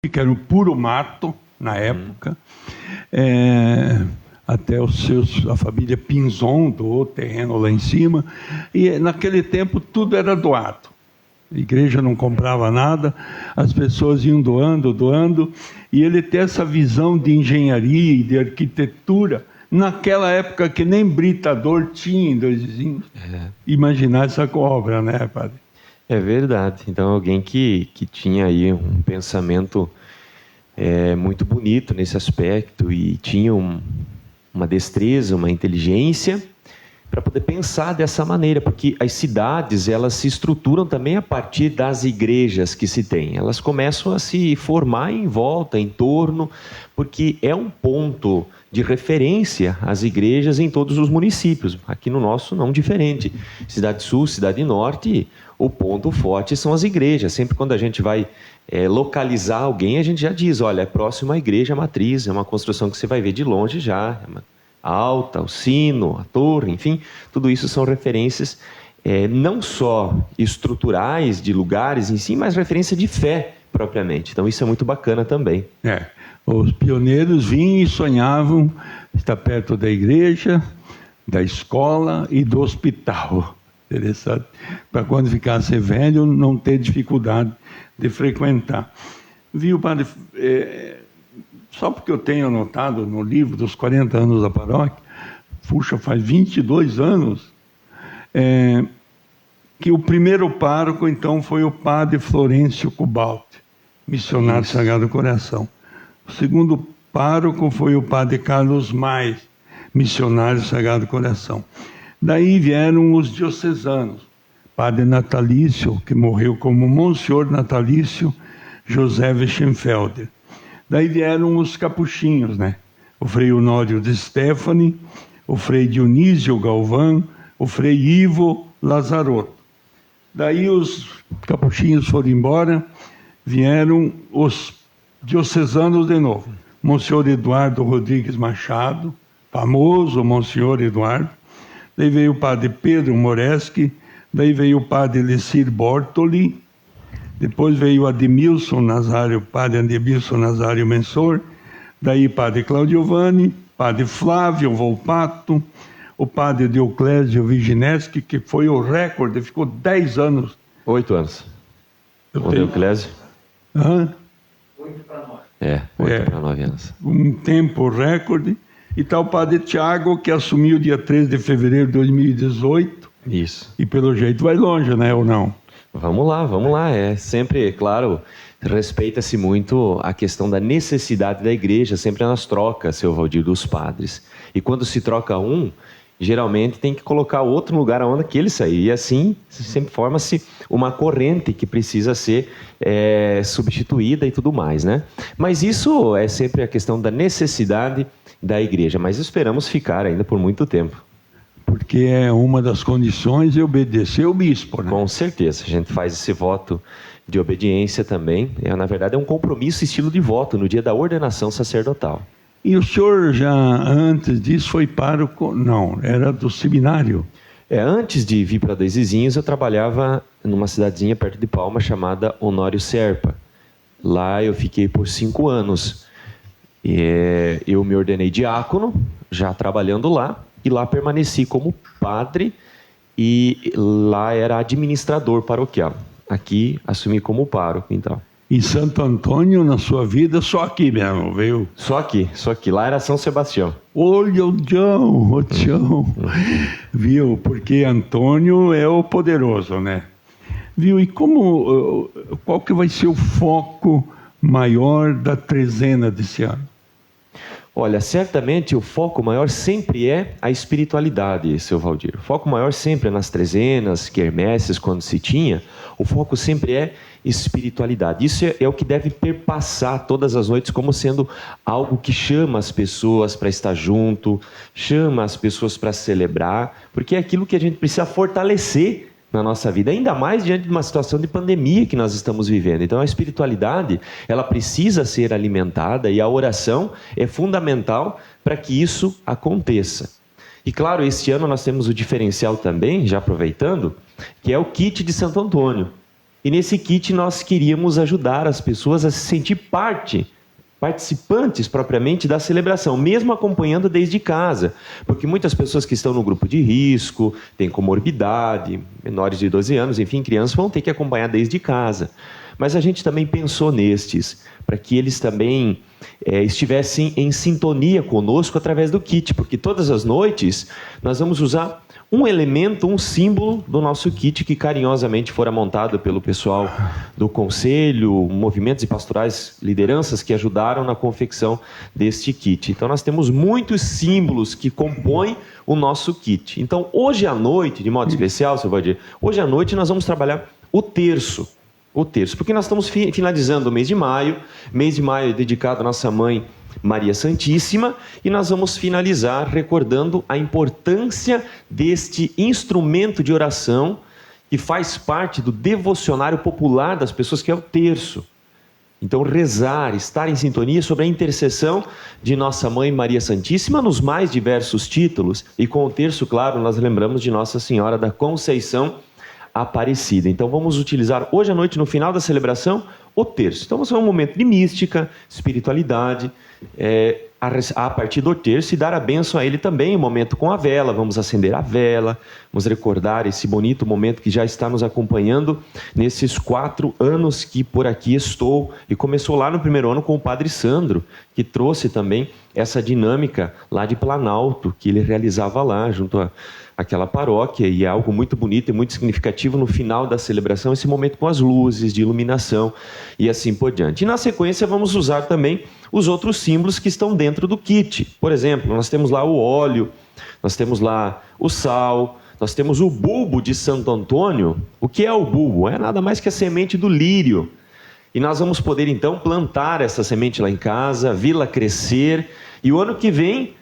que era um puro mato na época. Até a família Pinzon doou terreno lá em cima. E naquele tempo tudo era doado. A igreja não comprava nada, as pessoas iam doando, e ele tem essa visão de engenharia e de arquitetura, naquela época que nem britador tinha em Dois Vizinhos. Imaginar essa obra, né, padre? É verdade. Então, alguém que tinha aí um pensamento muito bonito nesse aspecto e tinha uma destreza, uma inteligência para poder pensar dessa maneira, porque as cidades, elas se estruturam também a partir das igrejas que se tem. Elas começam a se formar em volta, em torno, porque é um ponto de referência as igrejas em todos os municípios. Aqui no nosso não diferente. Cidade Sul, Cidade Norte, o ponto forte são as igrejas. Sempre quando a gente vai localizar alguém, a gente já diz, olha, é próximo à igreja matriz, é uma construção que você vai ver de longe já, a alta, o sino, a torre, enfim, tudo isso são referências não só estruturais de lugares em si, mas referência de fé propriamente. Então isso é muito bacana também. Os pioneiros vinham e sonhavam estar perto da igreja, da escola e do hospital. Interessante. Para quando ficasse velho, não ter dificuldade de frequentar. Viu, padre? Só porque eu tenho anotado no livro dos 40 anos da paróquia, puxa, faz 22 anos, que o primeiro pároco, então, foi o padre Florencio Cubalti, missionário do Sagrado Coração. O segundo pároco foi o padre Carlos Mais, missionário do Sagrado Coração. Daí vieram os diocesanos, padre Natalício, que morreu como Monsenhor Natalício José Weschenfelder. Daí vieram os capuchinhos, né? O frei Honório de Stefani, o frei Dionísio Galvão, o frei Ivo Lazarotto. Daí os capuchinhos foram embora, vieram os diocesanos de novo. Monsenhor Eduardo Rodrigues Machado, famoso Monsenhor Eduardo. Daí veio o padre Pedro Moreschi, daí veio o padre Lecir Bortoli, depois veio Ademilson Nazário, padre Ademilson Nazário Mensor, daí padre Claudiovani, padre Flávio Volpato, o padre Dioclésio Vigineschi, que foi o recorde, ficou 10 anos. 8 anos. O Dioclésio? 8 para 9. 8 para 9 anos. Um tempo recorde. E está o padre Tiago, que assumiu dia 13 de fevereiro de 2018. Isso. E pelo jeito vai longe, né, ou não? Vamos lá. É sempre, claro, respeita-se muito a questão da necessidade da igreja, sempre nas trocas, seu Valdir, dos padres. E quando se troca um, geralmente tem que colocar outro no lugar onde ele sair. E assim, sempre forma-se uma corrente que precisa ser substituída e tudo mais, né? Mas isso é sempre a questão da necessidade da igreja. Mas esperamos ficar ainda por muito tempo. Porque é uma das condições de obedecer o bispo, né? Com certeza, a gente faz esse voto de obediência também. Na verdade, é um compromisso estilo de voto no dia da ordenação sacerdotal. E o senhor já antes disso foi pároco? Não, era do seminário. Antes de vir para Dois Vizinhos, eu trabalhava numa cidadezinha perto de Palma chamada Honório Serpa. Lá eu fiquei por 5 anos. Eu me ordenei diácono, já trabalhando lá. E lá permaneci como padre e lá era administrador paroquial. Aqui assumi como pároco, então. E Santo Antônio, na sua vida, só aqui mesmo, viu? Só aqui. Lá era São Sebastião. Olha o Tião. Viu? Porque Antônio é o poderoso, né? Viu? E qual que vai ser o foco maior da trezena desse ano? Olha, certamente o foco maior sempre é a espiritualidade, seu Valdir. O foco maior sempre é nas trezenas, quermesses, quando se tinha. O foco sempre é espiritualidade. Isso é o que deve perpassar todas as noites como sendo algo que chama as pessoas para estar junto, chama as pessoas para celebrar, porque é aquilo que a gente precisa fortalecer na nossa vida, ainda mais diante de uma situação de pandemia que nós estamos vivendo. Então a espiritualidade, ela precisa ser alimentada e a oração é fundamental para que isso aconteça. E claro, este ano nós temos o diferencial também, já aproveitando, que é o kit de Santo Antônio. E nesse kit nós queríamos ajudar as pessoas a se sentir participantes propriamente da celebração, mesmo acompanhando desde casa, porque muitas pessoas que estão no grupo de risco, têm comorbidade, menores de 12 anos, enfim, crianças vão ter que acompanhar desde casa. Mas a gente também pensou nestes, para que eles também estivessem em sintonia conosco através do kit, porque todas as noites nós vamos usar um elemento, um símbolo do nosso kit que carinhosamente fora montado pelo pessoal do conselho, movimentos e pastorais, lideranças que ajudaram na confecção deste kit. Então nós temos muitos símbolos que compõem o nosso kit. Então hoje à noite, de modo especial, seu Valdir, hoje à noite nós vamos trabalhar o terço, porque nós estamos finalizando o mês de maio é dedicado à nossa mãe Maria Santíssima, e nós vamos finalizar recordando a importância deste instrumento de oração que faz parte do devocionário popular das pessoas, que é o terço. Então, rezar, estar em sintonia sobre a intercessão de nossa mãe Maria Santíssima nos mais diversos títulos, e com o terço, claro, nós lembramos de Nossa Senhora da Conceição Aparecida. Então vamos utilizar hoje à noite, no final da celebração, o terço. Então vamos fazer um momento de mística, espiritualidade, a partir do terço, e dar a bênção a ele também, um momento com a vela. Vamos acender a vela, vamos recordar esse bonito momento que já está nos acompanhando nesses 4 anos que por aqui estou, e começou lá no primeiro ano com o Padre Sandro, que trouxe também essa dinâmica lá de Planalto, que ele realizava lá junto àquela paróquia, e é algo muito bonito e muito significativo no final da celebração, esse momento com as luzes de iluminação e assim por diante. E na sequência vamos usar também os outros símbolos que estão dentro do kit. Por exemplo, nós temos lá o óleo, nós temos lá o sal, nós temos o bulbo de Santo Antônio. O que é o bulbo? É nada mais que a semente do lírio. E nós vamos poder então plantar essa semente lá em casa, vê-la crescer, e o ano que vem,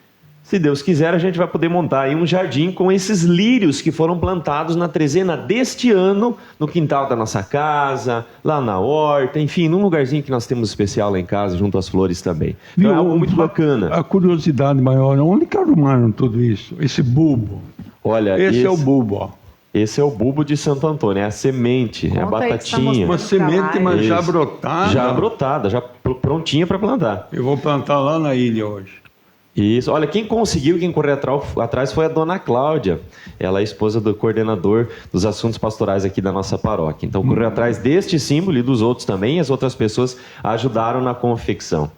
se Deus quiser, a gente vai poder montar aí um jardim com esses lírios que foram plantados na trezena deste ano, no quintal da nossa casa, lá na horta, enfim, num lugarzinho que nós temos especial lá em casa, junto às flores também. Então é algo muito bacana. A curiosidade maior, onde que arrumaram tudo isso? Esse bulbo? Olha, esse é o bulbo, ó. Esse é o bulbo de Santo Antônio, é a semente, é a batatinha. Uma semente, mas já brotada. Já brotada, já prontinha para plantar. Eu vou plantar lá na ilha hoje. Isso. Olha, quem correr atrás foi a dona Cláudia. Ela é esposa do coordenador dos assuntos pastorais aqui da nossa paróquia. Então, correu atrás deste símbolo e dos outros também, e as outras pessoas ajudaram na confecção.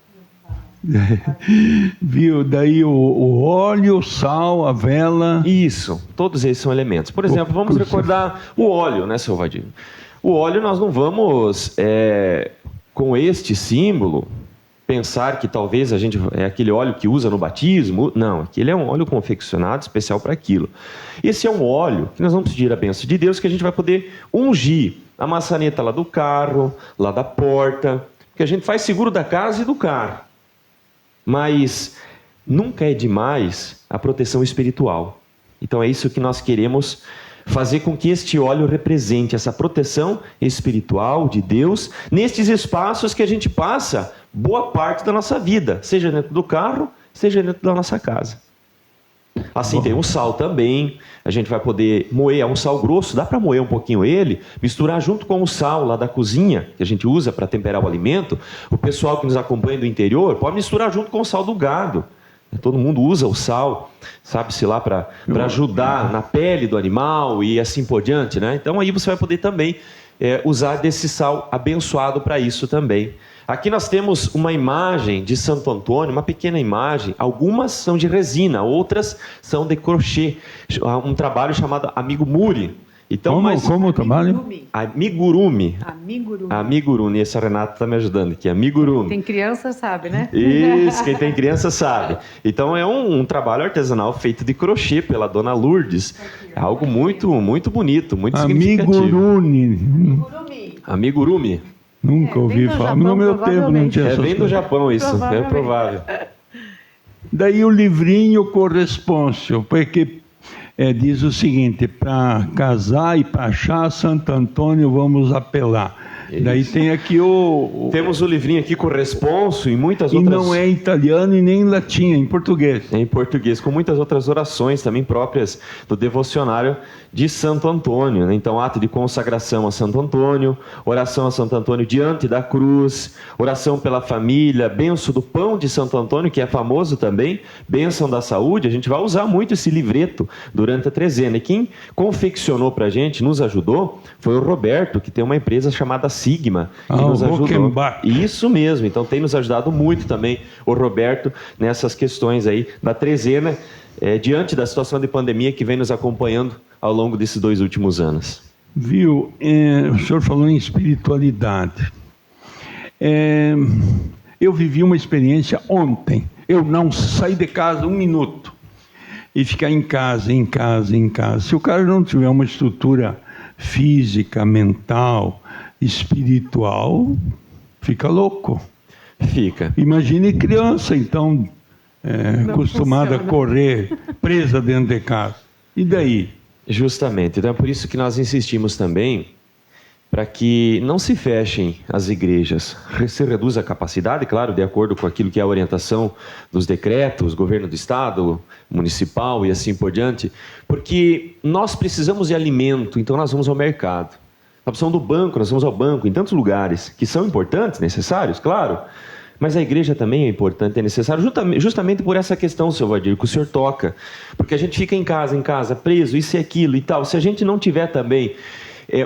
Viu? Daí o óleo, o sal, a vela. Isso, todos esses são elementos. Por exemplo, vamos recordar o óleo, né, seu Vadir? O óleo nós não vamos, com este símbolo, pensar que talvez a gente é aquele óleo que usa no batismo. Não, aquele é um óleo confeccionado especial para aquilo. Esse é um óleo que nós vamos pedir a bênção de Deus, que a gente vai poder ungir a maçaneta lá do carro, lá da porta, que a gente faz seguro da casa e do carro. Mas nunca é demais a proteção espiritual. Então é isso que nós queremos fazer com que este óleo represente essa proteção espiritual de Deus nestes espaços que a gente passa boa parte da nossa vida, seja dentro do carro, seja dentro da nossa casa. Assim, tem o sal também, a gente vai poder moer, é um sal grosso, dá para moer um pouquinho ele, misturar junto com o sal lá da cozinha, que a gente usa para temperar o alimento. O pessoal que nos acompanha do interior pode misturar junto com o sal do gado. Todo mundo usa o sal, sabe-se lá, para ajudar na pele do animal e assim por diante, né? Então aí você vai poder também usar desse sal abençoado para isso também. Aqui nós temos uma imagem de Santo Antônio, uma pequena imagem. Algumas são de resina, outras são de crochê. Um trabalho chamado Amigurumi. Então, como o trabalho? Amigurumi. Amigurumi. Esse Renato está me ajudando aqui. Amigurumi. Tem criança, sabe, né? Isso, quem tem criança sabe. Então é um trabalho artesanal feito de crochê pela dona Lourdes. É algo muito, muito bonito, muito significativo. Amigurumi. Nunca ouvi falar. No meu tempo não tinha essas coisas. Vem do Japão isso, é provável. Daí o livrinho correspôncio, porque diz o seguinte: para casar e para achar Santo Antônio vamos apelar. Daí tem aqui Temos o livrinho aqui com o responso e muitas e outras... não é italiano e nem latim, é em português. É em português, com muitas outras orações também próprias do devocionário de Santo Antônio, né? Então, ato de consagração a Santo Antônio, oração a Santo Antônio diante da cruz, oração pela família, bênção do pão de Santo Antônio, que é famoso também, bênção da saúde. A gente vai usar muito esse livreto durante a trezena. E quem confeccionou para a gente, nos ajudou, foi o Roberto, que tem uma empresa chamada Sigma, que nos ajudou. Rockenbach. Isso mesmo, então tem nos ajudado muito também o Roberto nessas questões aí da trezena, diante da situação de pandemia que vem nos acompanhando ao longo desses 2 últimos anos. Viu, o senhor falou em espiritualidade. Eu vivi uma experiência ontem. Eu não saí de casa 1 minuto. E ficar em casa. Se o cara não tiver uma estrutura física, mental, espiritual, fica louco. Fica. Imagine criança, então, acostumada a correr, presa dentro de casa. E daí? Justamente. Então é por isso que nós insistimos também para que não se fechem as igrejas. Se reduz a capacidade, claro, de acordo com aquilo que é a orientação dos decretos, governo do estado, municipal e assim por diante, porque nós precisamos de alimento, então nós vamos ao mercado. Nós precisamos do banco, nós vamos ao banco, em tantos lugares que são importantes, necessários, claro, mas a igreja também é importante, é necessário, justamente por essa questão, seu Valdir, que o senhor toca, porque a gente fica em casa, preso, isso e aquilo e tal. Se a gente não tiver também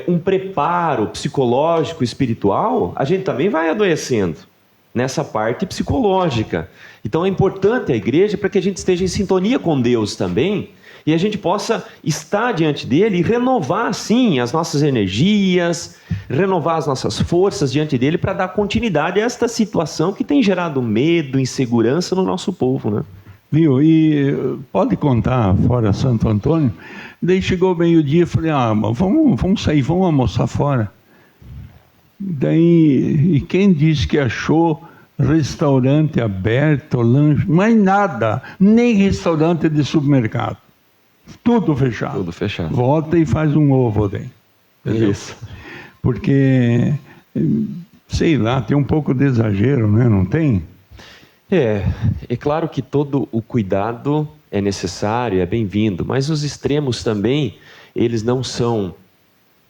um preparo psicológico, espiritual, a gente também vai adoecendo nessa parte psicológica. Então é importante a igreja para que a gente esteja em sintonia com Deus também, e a gente possa estar diante dele e renovar, assim, as nossas energias, renovar as nossas forças diante dele para dar continuidade a esta situação que tem gerado medo, insegurança no nosso povo, né? Viu? E pode contar, fora Santo Antônio, daí chegou meio-dia e falei, vamos sair, vamos almoçar fora. Daí, e quem disse que achou restaurante aberto, lanche, mais nada, nem restaurante de supermercado. Tudo fechado. Tudo fechado. Volta e faz um ovo daí. Entendeu? Isso. Porque, sei lá, tem um pouco de exagero, né? Não tem? É claro que todo o cuidado é necessário, é bem-vindo, mas os extremos também, eles não são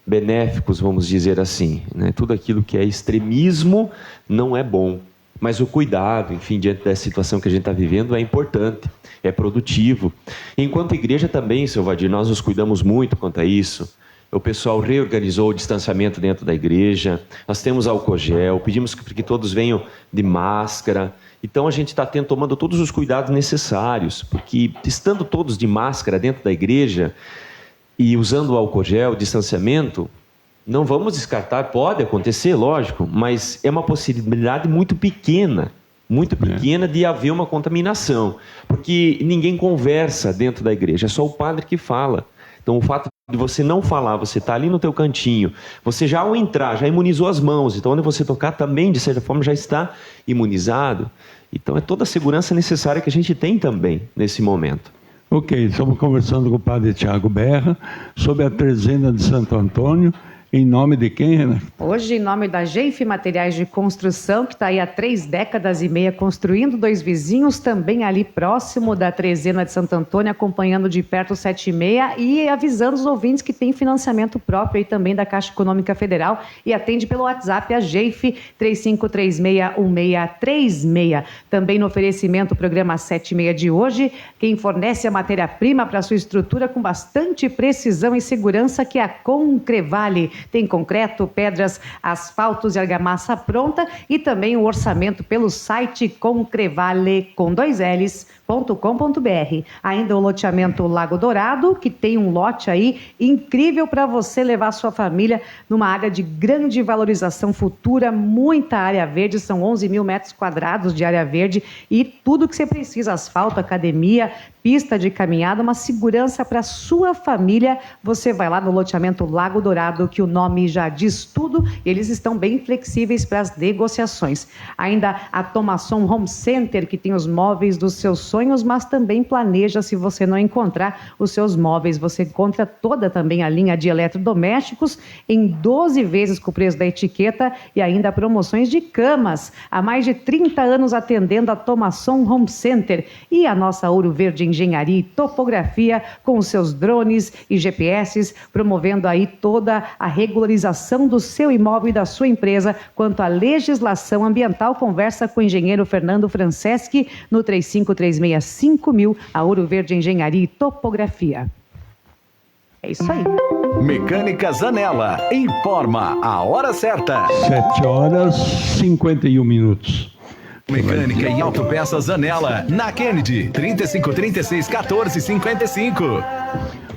benéficos, vamos dizer assim, né? Tudo aquilo que é extremismo não é bom, mas o cuidado, enfim, diante dessa situação que a gente está vivendo é importante, é produtivo. Enquanto igreja também, seu Valdir, nós nos cuidamos muito quanto a isso. O pessoal reorganizou o distanciamento dentro da igreja, nós temos álcool gel, pedimos que todos venham de máscara. Então a gente está tomando todos os cuidados necessários, porque estando todos de máscara dentro da igreja e usando o álcool gel, o distanciamento, não vamos descartar, pode acontecer, lógico, mas é uma possibilidade muito pequena de haver uma contaminação, porque ninguém conversa dentro da igreja, é só o padre que fala. Então o fato de você não falar, você está ali no teu cantinho, você já ao entrar, já imunizou as mãos, então onde você tocar também, de certa forma, já está imunizado. Então é toda a segurança necessária que a gente tem também nesse momento. Ok, estamos conversando com o padre Tiago Berra sobre a trezena de Santo Antônio. Em nome de quem, Renato? Hoje, em nome da Geife Materiais de Construção, que está aí há 3 décadas e meia construindo 2 vizinhos, também ali próximo da trezena de Santo Antônio, acompanhando de perto o 7,6 e avisando os ouvintes que tem financiamento próprio aí também da Caixa Econômica Federal e atende pelo WhatsApp a Geife 35361636. Também no oferecimento o programa 7,6 de hoje, quem fornece a matéria-prima para sua estrutura com bastante precisão e segurança, que é a Concrevale. Tem concreto, pedras, asfaltos e argamassa pronta, e também o orçamento pelo site concrevale.com.br. Ainda o loteamento Lago Dourado, que tem um lote aí incrível para você levar sua família numa área de grande valorização futura, muita área verde, são 11 mil metros quadrados de área verde e tudo que você precisa, asfalto, academia, pista de caminhada, uma segurança para sua família. Você vai lá no loteamento Lago Dourado, que o nome já diz tudo, e eles estão bem flexíveis para as negociações. Ainda a Tomasson Home Center, que tem os móveis dos seus sonhos, mas também planeja, se você não encontrar os seus móveis, você encontra toda também a linha de eletrodomésticos em 12 vezes com o preço da etiqueta e ainda promoções de camas. Há mais de 30 anos atendendo a Tomasson Home Center e a nossa Ouro Verde Engenharia e Topografia com os seus drones e GPS, promovendo aí toda a regularização do seu imóvel e da sua empresa. Quanto à legislação ambiental, conversa com o engenheiro Fernando Franceschi no 35365000, a Ouro Verde Engenharia e Topografia. É isso aí. Mecânica Zanella informa a hora certa. 7h51. Mecânica e autopeças Zanella, na Kennedy, 3536-1455.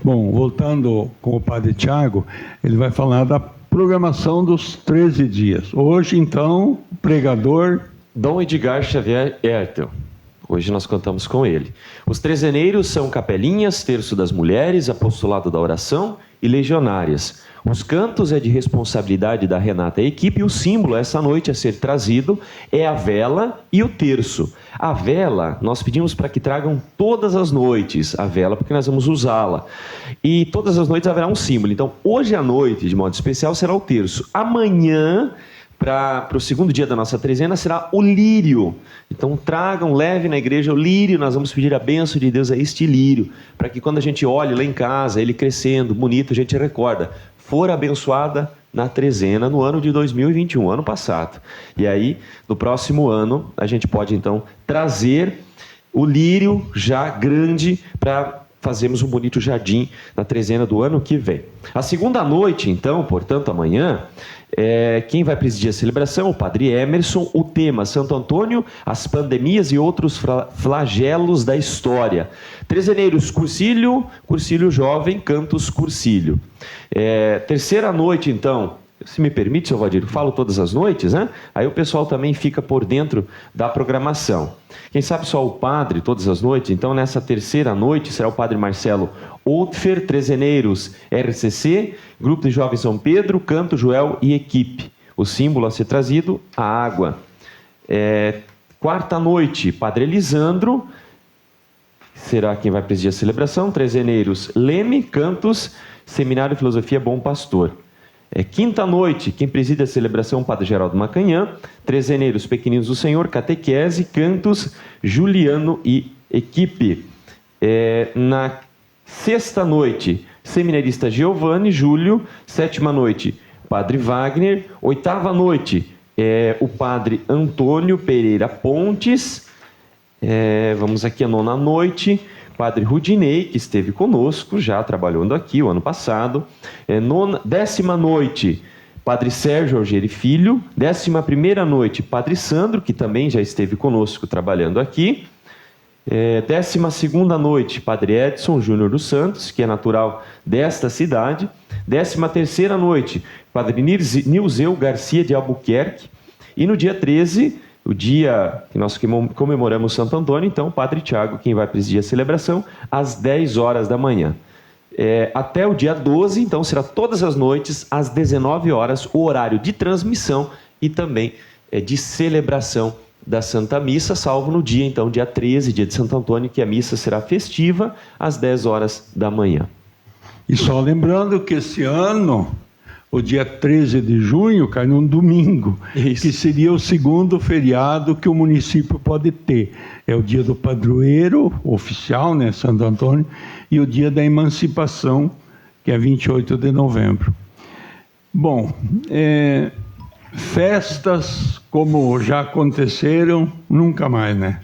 Bom, voltando com o padre Tiago, ele vai falar da programação dos 13 dias. Hoje, então, o pregador... Dom Edgar Xavier Hertel. Hoje nós contamos com ele. Os trezeneiros são capelinhas, terço das mulheres, apostolado da oração e legionárias. Os cantos é de responsabilidade da Renata e a equipe, e o símbolo essa noite a ser trazido é a vela e o terço. A vela, nós pedimos para que tragam todas as noites a vela, porque nós vamos usá-la. E todas as noites haverá um símbolo. Então, hoje à noite, de modo especial, será o terço. Amanhã, para o segundo dia da nossa trezena, será o lírio. Então tragam, levem na igreja o lírio, nós vamos pedir a bênção de Deus a este lírio, para que quando a gente olhe lá em casa, ele crescendo, bonito, a gente recorda, for abençoada na trezena no ano de 2021, ano passado. E aí, no próximo ano, a gente pode então trazer o lírio já grande para fazermos um bonito jardim na trezena do ano que vem. A segunda noite, então, portanto, amanhã, quem vai presidir a celebração? O padre Emerson. O tema: Santo Antônio, as pandemias e outros flagelos da história. Trezeneiros, Cursilho, Cursilho Jovem, Cantos Cursilho. Terceira noite, então, se me permite, seu Valdir, falo todas as noites, né? Aí o pessoal também fica por dentro da programação. Quem sabe só o padre todas as noites? Então, nessa terceira noite, será o padre Marcelo Outfer, Trezeneiros, RCC, Grupo de Jovens São Pedro, Canto Joel e equipe. O símbolo a ser trazido, a água. Quarta noite, padre Elisandro, será quem vai presidir a celebração. Trezeneiros, Leme, Cantos, Seminário de Filosofia Bom Pastor. Quinta noite, quem preside a celebração, padre Geraldo Macanhã. Trezeneiros, Pequeninos do Senhor, Catequese, Cantos, Juliano e equipe. Na sexta noite, seminarista Giovanni, Júlio. Sétima noite, padre Wagner. Oitava noite, o padre Antônio Pereira Pontes. Vamos aqui a nona noite, padre Rudinei, que esteve conosco, já trabalhando aqui o ano passado. Décima noite, padre Sérgio Algeri Filho. 11ª noite, padre Sandro, que também já esteve conosco trabalhando aqui. 12ª noite, padre Edson Júnior dos Santos, que é natural desta cidade. 13ª noite, padre Nilzeu Garcia de Albuquerque. E no dia 13, o dia que nós comemoramos Santo Antônio, então, o padre Tiago, quem vai presidir a celebração, às 10 horas da manhã. Até o dia 12, então, será todas as noites, às 19 horas, o horário de transmissão e também de celebração da Santa Missa, salvo no dia, então, dia 13, dia de Santo Antônio, que a missa será festiva, às 10 horas da manhã. E só lembrando que esse ano, o dia 13 de junho, cai num domingo, Isso. que seria o segundo feriado que o município pode ter. É o dia do padroeiro oficial, né, Santo Antônio, e o dia da emancipação, que é 28 de novembro. Bom, festas como já aconteceram, nunca mais, né?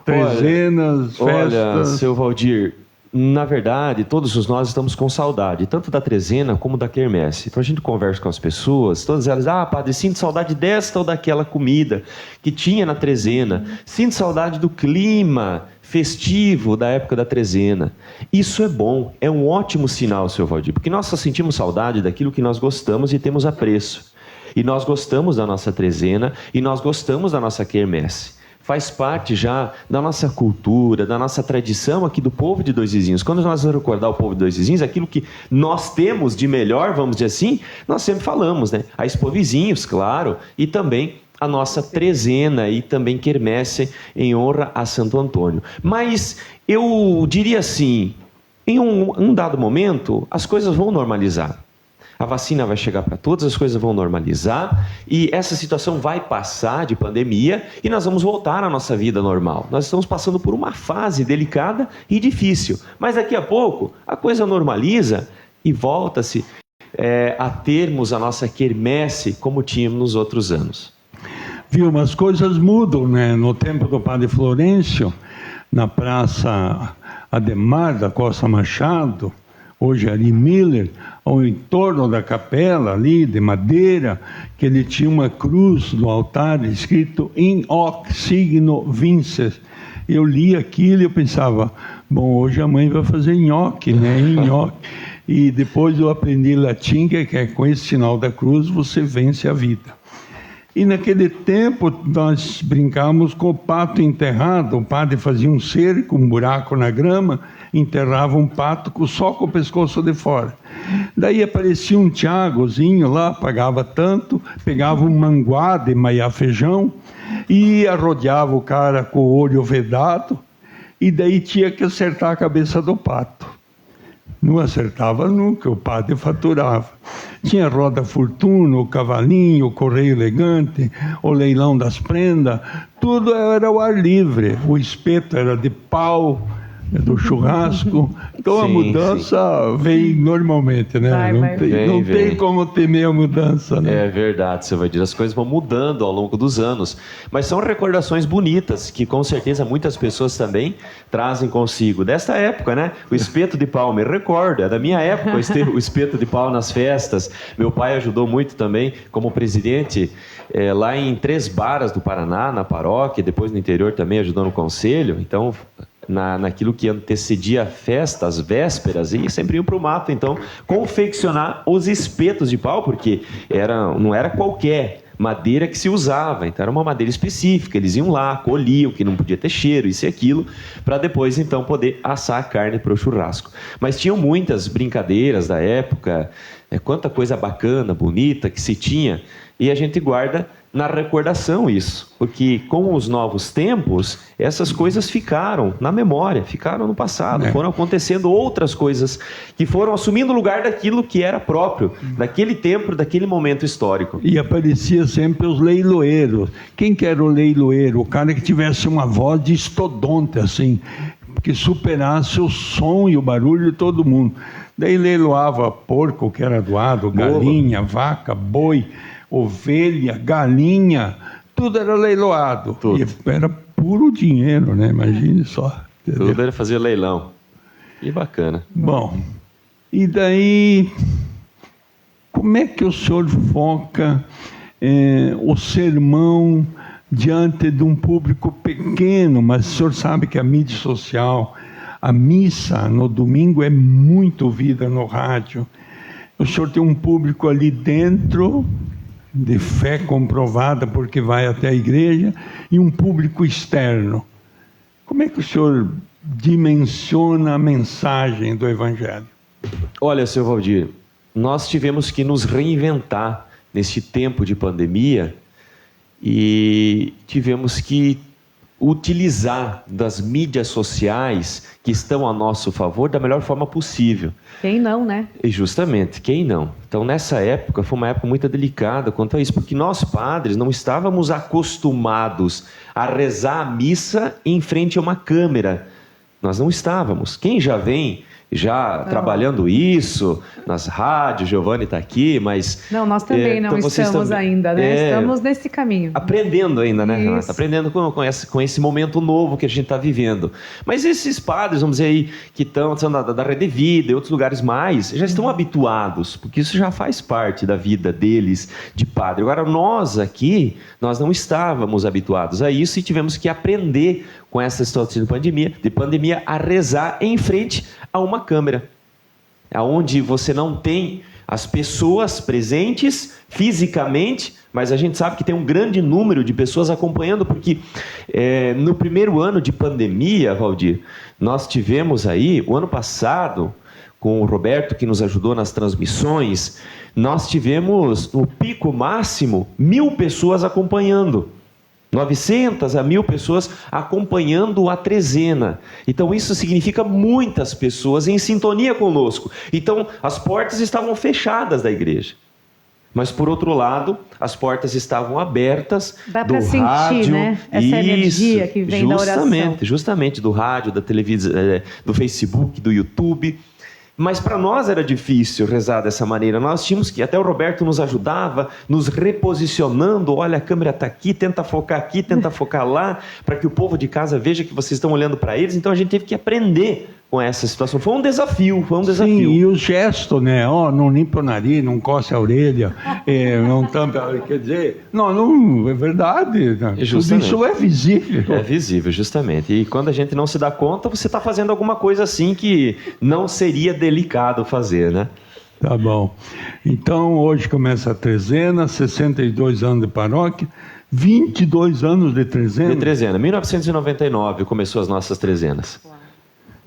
Trezenas, festas... Olha, seu Valdir, na verdade, todos nós estamos com saudade, tanto da trezena como da quermesse. Então a gente conversa com as pessoas, todas elas, padre, sinto saudade desta ou daquela comida que tinha na trezena, sinto saudade do clima festivo da época da trezena. Isso é bom, é um ótimo sinal, seu Valdir, porque nós só sentimos saudade daquilo que nós gostamos e temos apreço. E nós gostamos da nossa trezena e nós gostamos da nossa quermesse. faz parte já da nossa cultura, da nossa tradição aqui do povo de Dois Vizinhos. Quando nós vamos recordar o povo de Dois Vizinhos, aquilo que nós temos de melhor, vamos dizer assim, nós sempre falamos, né? A Expo Vizinhos, claro, e também a nossa trezena e também quermesse em honra a Santo Antônio. Mas eu diria assim, em um dado momento, as coisas vão normalizar. A vacina vai chegar para todos, as coisas vão normalizar e essa situação vai passar de pandemia e nós vamos voltar à nossa vida normal. Nós estamos passando por uma fase delicada e difícil, mas daqui a pouco a coisa normaliza e volta-se a termos a nossa quermesse como tínhamos nos outros anos. Viu, mas coisas mudam, né? No tempo do Padre Florencio, na Praça Ademar da Costa Machado, hoje Ari Miller, ao entorno da capela ali, de madeira, que ele tinha uma cruz no altar escrito In hoc signo vinces. Eu li aquilo e eu pensava, bom, hoje a mãe vai fazer nhoque, né? Nhoque. E depois eu aprendi latim, que é com esse sinal da cruz você vence a vida. E naquele tempo nós brincávamos com o pato enterrado, o padre fazia um cerco, um buraco na grama, enterrava um pato só com o pescoço de fora. Daí aparecia um Tiagozinho lá, pagava tanto, pegava um manguá de maiar feijão e arrodeava o cara com o olho vedado e daí tinha que acertar a cabeça do pato. Não acertava nunca, o padre faturava. Tinha roda fortuna, o cavalinho, o correio elegante, o leilão das prendas, tudo era ao ar livre. O espeto era de pau, do churrasco. Então a mudança vem normalmente, né? Não tem como temer a mudança, né? É verdade, seu Valdir. As coisas vão mudando ao longo dos anos. Mas são recordações bonitas que com certeza muitas pessoas também trazem consigo. Desta época, né? O espeto de pau, me recordo, é da minha época o espeto de pau nas festas. Meu pai ajudou muito também como presidente lá em Três Barras do Paraná, na paróquia, depois no interior também ajudou no conselho. Então, naquilo que antecedia a festa, as vésperas, e sempre iam para o mato, então, confeccionar os espetos de pau, porque não era qualquer madeira que se usava, então era uma madeira específica, eles iam lá, colhiam, que não podia ter cheiro, isso e aquilo, para depois, então, poder assar a carne para o churrasco. Mas tinham muitas brincadeiras da época, quanta coisa bacana, bonita que se tinha, e a gente guarda na recordação isso, porque com os novos tempos, essas coisas ficaram na memória, ficaram no passado, foram acontecendo outras coisas que foram assumindo o lugar daquilo que era próprio, daquele tempo, daquele momento histórico. E aparecia sempre os leiloeiros. Quem que era o leiloeiro? O cara que tivesse uma voz de estodonte, assim, que superasse o som e o barulho de todo mundo. Daí leiloava porco, que era doado, galinha, vaca, boi, ovelha, galinha, tudo era leiloado. Tudo. E era puro dinheiro, né? Imagine só. Entendeu? Tudo era fazer leilão. Que bacana. Bom, e daí, como é que o senhor foca o sermão diante de um público pequeno? Mas o senhor sabe que a mídia social, a missa no domingo é muito ouvida no rádio. O senhor tem um público ali dentro, de fé comprovada, porque vai até a igreja, e um público externo. Como é que o senhor dimensiona a mensagem do Evangelho? Olha, seu Valdir, nós tivemos que nos reinventar nesse tempo de pandemia e tivemos que utilizar das mídias sociais que estão a nosso favor da melhor forma possível. Quem não, né? E justamente, quem não? Então, nessa época, foi uma época muito delicada quanto a isso, porque nós, padres, não estávamos acostumados a rezar a missa em frente a uma câmera. Nós não estávamos. Quem já vem trabalhando isso nas rádios, Giovanni está aqui, mas... Não, nós também não estamos ainda, né? Estamos nesse caminho. Aprendendo ainda, né, Renata? Aprendendo com esse momento novo que a gente está vivendo. Mas esses padres, vamos dizer aí, que são da Rede Vida e outros lugares mais, já estão habituados, porque isso já faz parte da vida deles de padre. Agora, nós aqui, nós não estávamos habituados a isso e tivemos que aprender com essa situação de pandemia, a rezar em frente a uma câmera, onde você não tem as pessoas presentes fisicamente, mas a gente sabe que tem um grande número de pessoas acompanhando, porque no primeiro ano de pandemia, Valdir, nós tivemos aí, o ano passado, com o Roberto, que nos ajudou nas transmissões, nós tivemos no pico máximo 1.000 pessoas acompanhando. 900 a 1.000 pessoas acompanhando a trezena. Então isso significa muitas pessoas em sintonia conosco. Então as portas estavam fechadas da igreja. Mas por outro lado, as portas estavam abertas. Dá para sentir, rádio, né? Essa energia que vem da oração. Justamente, do rádio, da televisão, do Facebook, do YouTube. Mas para nós era difícil rezar dessa maneira. Nós tínhamos que, até o Roberto nos ajudava, nos reposicionando. Olha, a câmera está aqui, tenta focar lá, para que o povo de casa veja que vocês estão olhando para eles. Então a gente teve que aprender com essa situação. Foi um desafio. Sim, e o gesto, né? Não limpa o nariz, não coce a orelha, não tampa. Quer dizer, não é verdade. Tudo isso é visível. É visível, justamente. E quando a gente não se dá conta, você está fazendo alguma coisa assim que não seria delicado fazer, né? Tá bom. Então, hoje começa a trezena, 62 anos de paróquia, 22 anos de trezena. 1999 começou as nossas trezenas.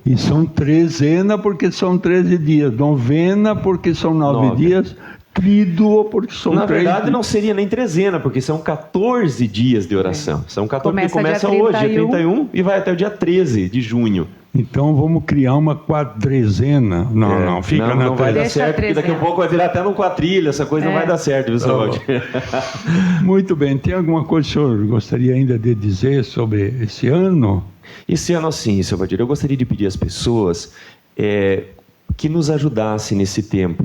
E são trezena porque são 13 dias, novena porque são 9 dias, tríduo porque são 3 dias. Na verdade não seria nem trezena, porque são 14 dias de oração. São 14 que começam hoje, dia 31, e vai até o dia 13 de junho. Então vamos criar uma quadrezena. Não, fica não vai dar certo, porque daqui a pouco vai virar até num quadrilha, essa coisa não vai dar certo, viu, seu Valdir? Muito bem, tem alguma coisa que o senhor gostaria ainda de dizer sobre esse ano? Esse ano, sim, seu Valdir, eu gostaria de pedir às pessoas que nos ajudassem nesse tempo.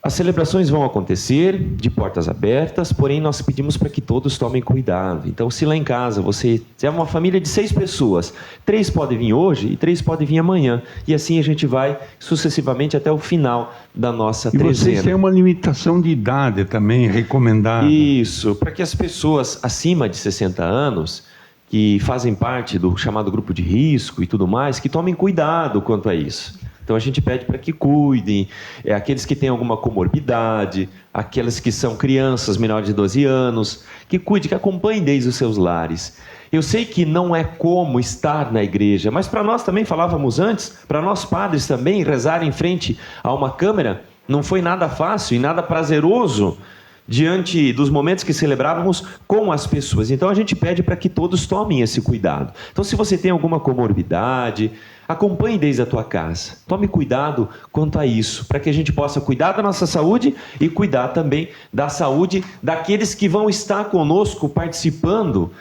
As celebrações vão acontecer de portas abertas, porém nós pedimos para que todos tomem cuidado. Então, se lá em casa você é uma família de 6 pessoas, 3 podem vir hoje e 3 podem vir amanhã. E assim a gente vai sucessivamente até o final da nossa trezena. E vocês têm uma limitação de idade também recomendada. Isso, para que as pessoas acima de 60 anos, que fazem parte do chamado grupo de risco e tudo mais, que tomem cuidado quanto a isso. Então a gente pede para que cuidem, aqueles que têm alguma comorbidade, aqueles que são crianças menores de 12 anos, que cuidem, que acompanhem desde os seus lares. Eu sei que não é como estar na igreja, mas para nós também, falávamos antes, para nós padres também, rezar em frente a uma câmera não foi nada fácil e nada prazeroso diante dos momentos que celebrávamos com as pessoas. Então a gente pede para que todos tomem esse cuidado. Então se você tem alguma comorbidade, acompanhe desde a tua casa. Tome cuidado quanto a isso, para que a gente possa cuidar da nossa saúde e cuidar também da saúde daqueles que vão estar conosco participando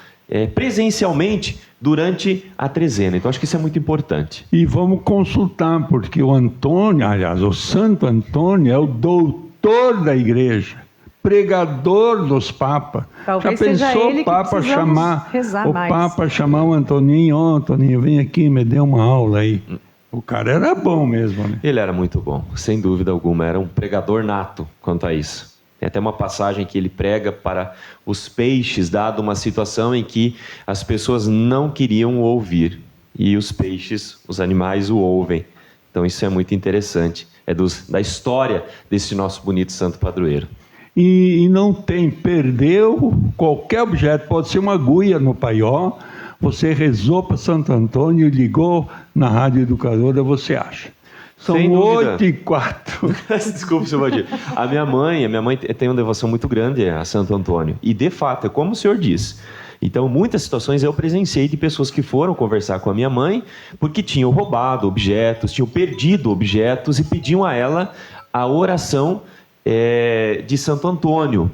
presencialmente durante a trezena. Então acho que isso é muito importante. E vamos consultar, porque o Antônio, aliás, o Santo Antônio é o doutor da igreja, pregador dos papas. Talvez já pensou seja ele o Papa chamar o Antoninho? Antoninho, vem aqui, me dê uma aula aí. O cara era bom mesmo, né? Ele era muito bom, sem dúvida alguma. Era um pregador nato quanto a isso. Tem até uma passagem que ele prega para os peixes, dado uma situação em que as pessoas não queriam ouvir. E os peixes, os animais, o ouvem. Então isso é muito interessante. É da história desse nosso bonito santo padroeiro. E não tem, perdeu qualquer objeto, pode ser uma agulha no paiol, você rezou para Santo Antônio e ligou na Rádio Educadora, você acha. São 8h04. Desculpe, seu Valdir. A minha mãe tem uma devoção muito grande a Santo Antônio. E, de fato, é como o senhor disse. Então, muitas situações eu presenciei de pessoas que foram conversar com a minha mãe porque tinham roubado objetos, tinham perdido objetos e pediam a ela a oração de Santo Antônio.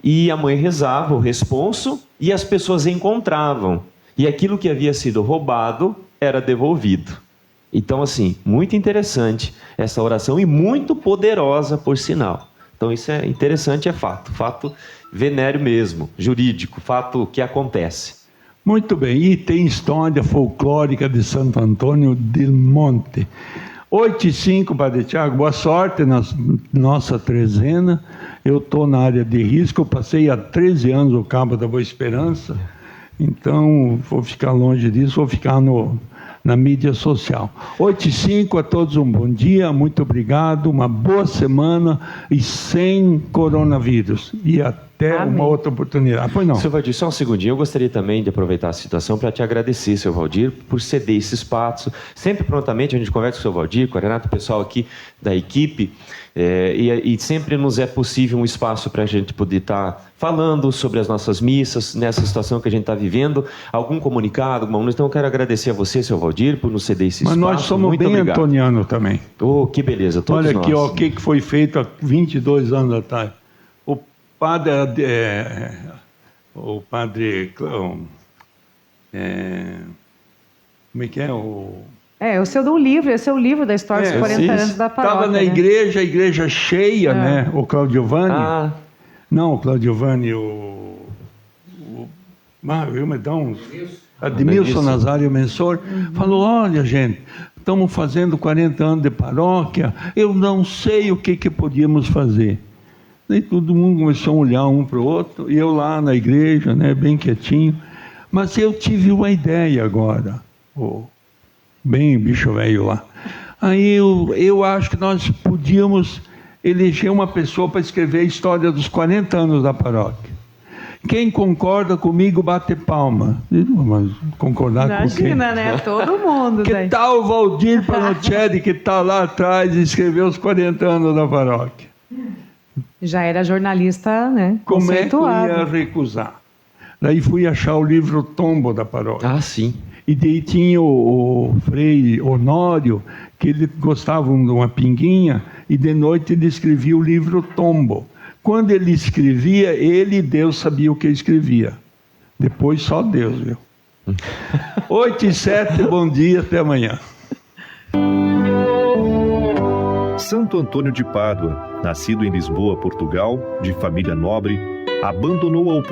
E a mãe rezava o responso e as pessoas encontravam. E aquilo que havia sido roubado era devolvido. Então, assim, muito interessante essa oração e muito poderosa, por sinal. Então, isso é interessante, é fato. Fato venéreo mesmo, jurídico, fato que acontece. Muito bem. E tem história folclórica de Santo Antônio del Monte. 8h05, Padre Tiago, boa sorte na nossa trezena. Eu estou na área de risco, eu passei há 13 anos o Cabo da Boa Esperança, então vou ficar longe disso, vou ficar na mídia social. 8h05, a todos um bom dia, muito obrigado, uma boa semana e sem coronavírus. E até Amém. uma outra oportunidade. Pois não. Seu Valdir, só um segundinho. Eu gostaria também de aproveitar a situação para te agradecer, seu Valdir, por ceder esse espaço. Sempre prontamente a gente conversa com o seu Valdir, com a Renata, o pessoal aqui da equipe, e sempre nos é possível um espaço para a gente poder estar falando sobre as nossas missas, nessa situação que a gente está vivendo. Algum comunicado, alguma então eu quero agradecer a você, seu Valdir, por nos ceder esse espaço. Mas nós somos muito bem obrigado. antonianos também. Oh, que beleza, todos Olha nós. aqui, ó, o que foi feito há 22 anos atrás. O padre como é que é? O seu de um livro, esse é o livro da história dos 40 anos da paróquia. Estava na igreja, a igreja cheia, né? O Claudiovani. Ah, Não, o Claudiovani, Admilson Nazário Mensor, falou, olha gente, estamos fazendo 40 anos de paróquia, eu não sei o que podíamos fazer. Daí todo mundo começou a olhar um para o outro, e eu lá na igreja, né, bem quietinho, mas eu tive uma ideia agora, bem bicho velho lá. Aí eu acho que nós podíamos eleger uma pessoa para escrever a história dos 40 anos da paróquia. Quem concorda comigo, bate palma. Mas concordar com quem? Imagina, né? Todo mundo. Que daí. tal o Valdir Panocelli, que está lá atrás e escreveu os 40 anos da paróquia? Já era jornalista, né? Como é que eu Conceituado. ia recusar? Daí fui achar o livro Tombo da paróquia. ah, sim. E daí tinha o Frei Honório, que ele gostava de uma pinguinha, e de noite ele escrevia o livro Tombo. Quando ele escrevia, ele e Deus sabia o que escrevia. Depois só Deus, viu? 8h07, bom dia, até amanhã. Santo Antônio de Pádua, nascido em Lisboa, Portugal, de família nobre, abandonou a